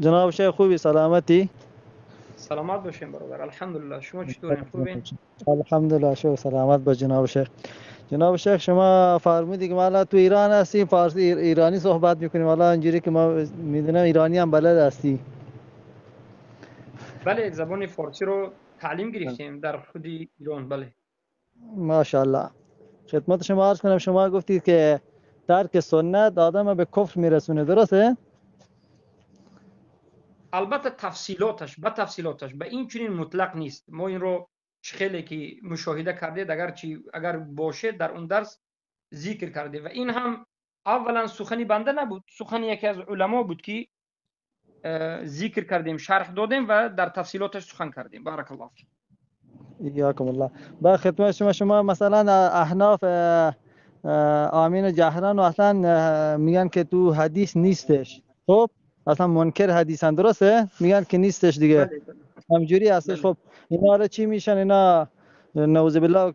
جناب شیخ خوبی سلامتی؟ سلامت باشین برادر. الحمدلله. شما چطورین؟ خوبین؟ الحمدلله شکر سلامت با جناب شیخ. جناب شیخ شما فرمودید که ما تو ایران هستیم، فارسی ایرانی صحبت میکنیم. حالا اینجوری که ما میدونم ایرانی هم بلد هستی. بله، زبان فارسی رو تعلیم گرفتیم در خود ایران. بله ماشاءالله. خدمت شما عرض کنم، شما گفتید که ترک سنت آدم به کفر میرسونه، درسته؟ البته تفصیلاتش به این چنین مطلق نیست. ما این رو خیلی که مشاهده کردید، اگر باشه در اون درس ذکر کرده. و این هم اولا سخنی بنده نبود، سخن یکی از علما بود که ذکر کردیم، شرح دادیم و در تفصیلاتش سخن کردیم. بارک الله فیک. یاکم الله. با خدمت شما مثلا احناف آمین جهران و اصلا میگن که تو حدیث نیستش. خب اصلا منکر حدیثن، درسته؟ میگن که نیستش دیگه، بله بله همجوری هستش. بله. خب اینا رو چی میشن؟ اینا نعوذ بالله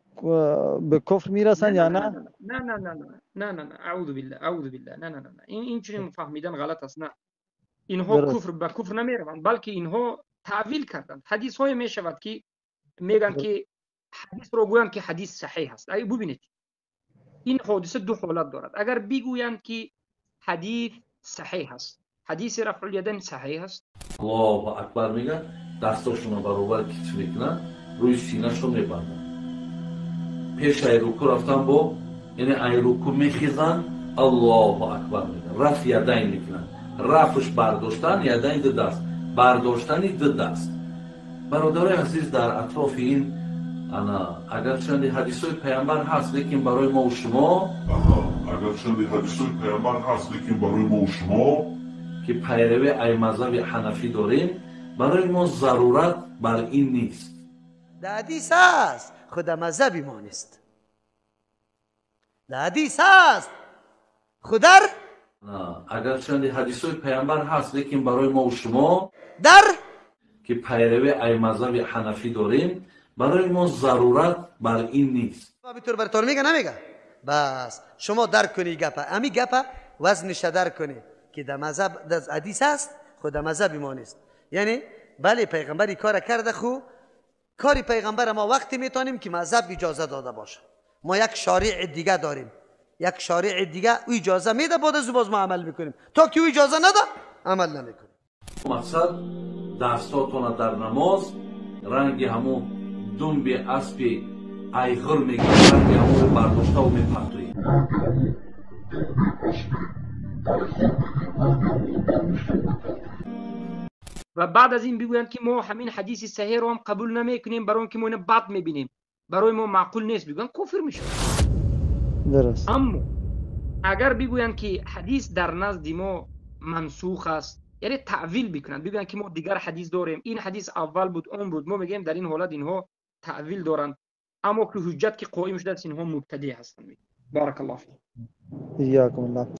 به کفر نه میرسن نه یا نه نه؟ نه نه نه نه نه نه نه نه اعوذ بالله اعوذ بالله. نه نه نه نه، این چنین فهمیدن غلط است. نه، اینها درست کفر به کفر نمیروند، بلکه اینها تعویل کردند. حدیث های می شود که میگن که حدیث رو گویند که حدیث صحیح است. ای ببینید، این حادثه دو حالت دارد. اگر بگویند که حدیث صحیح است، حدیث رفع الیدین صحیح است، الله اکبر میگن، دستاشون رو برابر کچ میکنن، روی سینه‌شون میبندن، پیش ای رکوع رفتن با یعنی ای رکوع میخیزن، الله اکبر میگن، رفع یدین میکنن، رفعش برداشتن، یدین ده دست، برداشتن ده دست. برادر عزیز، در اطراف این انا اگر چند حدیث های پیامبر هست، لیکن برای ما و شما اگر چند حدیث های پیامبر هست، لیکن برای ما و شما که پیروی ای مذهب حنفی داریم، برای ما ضرورت بر این نیست. در حدیث هست، خود مذهبی ما نیست. در حدیث هست خودر اگر چند حدیث های پیامبر هست، لیکن برای ما و شما در که پیروی ای مذهب حنفی داریم، برای ما ضرورت بر این نیست. بطور برطور میگه نمیگه. بس شما درک کنی گپه، امی گپه وزنش درک کنی که در مذهب در حدیث هست، خود مذهبی ما نیست. یعنی بله پیغمبری کار کرده، خو کاری پیغمبر ما وقتی میتونیم که مذهب اجازه داده باشه. ما یک شارع دیگه داریم، یک شارع دیگه او اجازه میده، بعد از باز ما عمل میکنیم. تا که او اجازه نده عمل نمیکنیم. مقصد دستاتون در نماز رنگ همون دنب اسب ایغر میگه، رنگ همون برداشته و میپختوی. و بعد از این بگویند که ما همین حدیث صحیح رو هم قبول نمیکنیم، برای اینکه ما اینو بد میبینیم، برای ما معقول نیست، بگویند کفر میشه. درست. اما اگر بگویند که حدیث در نزد ما منسوخ است، یعنی تعویل بکنند، بگویند که ما دیگر حدیث داریم، این حدیث اول بود اون بود، ما میگیم در این حالت اینها تعویل دارند، اما که حجت که قائم شده است اینها مبتدی هستند. بارک الله فیک. یاکم الله.